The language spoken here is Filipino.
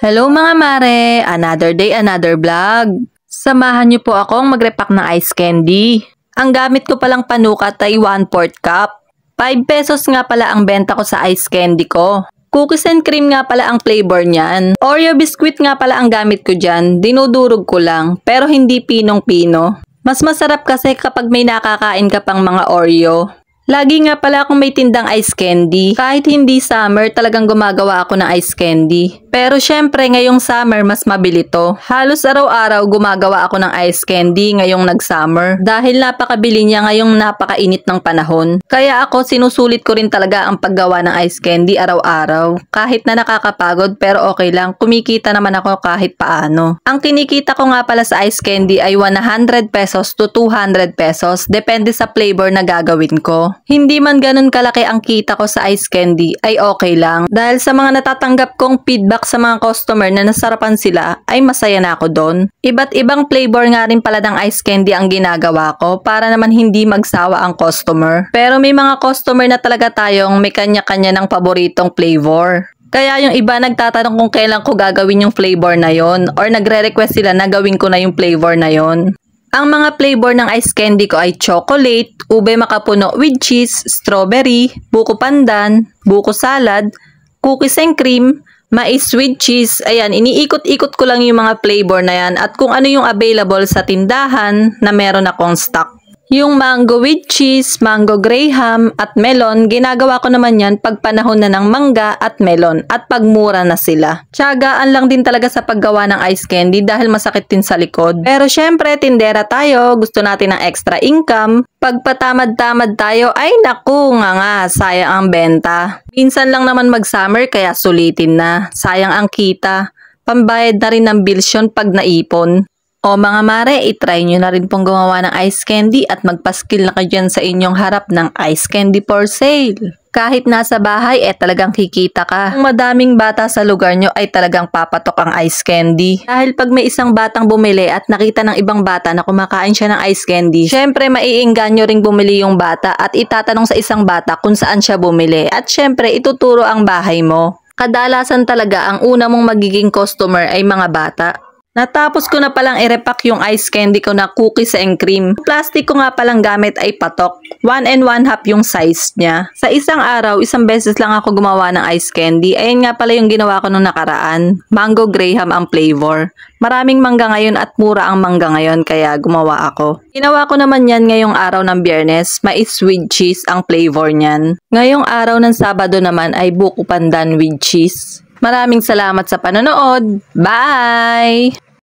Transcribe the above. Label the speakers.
Speaker 1: Hello mga mare! Another day, another vlog. Samahan niyo po akong magrepack ng ice candy. Ang gamit ko palang panukat ay 1/4 cup. 5 pesos nga pala ang benta ko sa ice candy ko. Cookies and cream nga pala ang flavor niyan. Oreo biscuit nga pala ang gamit ko dyan. Dinudurog ko lang, pero hindi pinong-pino. Mas masarap kasi kapag may nakakain ka pang mga Oreo. Lagi nga pala akong may tindang ice candy. Kahit hindi summer, talagang gumagawa ako ng ice candy. Pero syempre, ngayong summer, mas mabili to. Halos araw-araw gumagawa ako ng ice candy ngayong nag-summer. Dahil napakabili niya ngayong napakainit ng panahon. Kaya ako, sinusulit ko rin talaga ang paggawa ng ice candy araw-araw. Kahit na nakakapagod, pero okay lang. Kumikita naman ako kahit paano. Ang kinikita ko nga pala sa ice candy ay 100 pesos to 200 pesos. Depende sa flavor na gagawin ko. Hindi man ganun kalaki ang kita ko sa ice candy ay okay lang. Dahil sa mga natatanggap kong feedback sa mga customer na nasarapan sila ay masaya na ako doon. Iba't ibang flavor nga rin pala ng ice candy ang ginagawa ko para naman hindi magsawa ang customer. Pero may mga customer na talaga tayong may kanya-kanya ng paboritong flavor. Kaya yung iba nagtatanong kung kailan ko gagawin yung flavor na yon or nagre-request sila na gawin ko na yung flavor na yon. Ang mga flavor ng ice candy ko ay chocolate, ube makapuno with cheese, strawberry, buko pandan, buko salad, cookies and cream, mais with cheese. Ayan, iniikot-ikot ko lang yung mga flavor na yan at kung ano yung available sa tindahan na meron akong stock. Yung mango with cheese, mango graham at melon, ginagawa ko naman yan pag panahon na ng mangga at melon at pagmura na sila. Tiyagaan lang din talaga sa paggawa ng ice candy dahil masakit din sa likod. Pero syempre, tindera tayo, gusto natin ng extra income. Pag patamad-tamad tayo, ay naku nga, sayang ang benta. Minsan lang naman mag-summer kaya sulitin na. Sayang ang kita. Pambayad na rin ng bills yun pag naipon. O mga mare, itry nyo na rin pong gumawa ng ice candy at magpaskill na kayo dyan sa inyong harap ng ice candy for sale. Kahit nasa bahay, talagang kikita ka. Kung madaming bata sa lugar nyo ay talagang papatok ang ice candy. Dahil pag may isang batang bumili at nakita ng ibang bata na kumakain siya ng ice candy, syempre maiinganyo ring bumili yung bata at itatanong sa isang bata kung saan siya bumili. At syempre, ituturo ang bahay mo. Kadalasan talaga ang una mong magiging customer ay mga bata. Natapos ko na palang i-repack yung ice candy ko na cookies and cream. Plastic ko nga palang gamit ay patok. 1 1/2 yung size niya. Sa isang araw, isang beses lang ako gumawa ng ice candy. Ayan nga pala yung ginawa ko nung nakaraan. Mango graham ang flavor. Maraming mangga ngayon at mura ang mangga ngayon kaya gumawa ako. Ginawa ko naman yan ngayong araw ng Biyernes. Mais with cheese ang flavor niyan. Ngayong araw ng Sabado naman ay buko pandan with cheese. Maraming salamat sa panonood. Bye!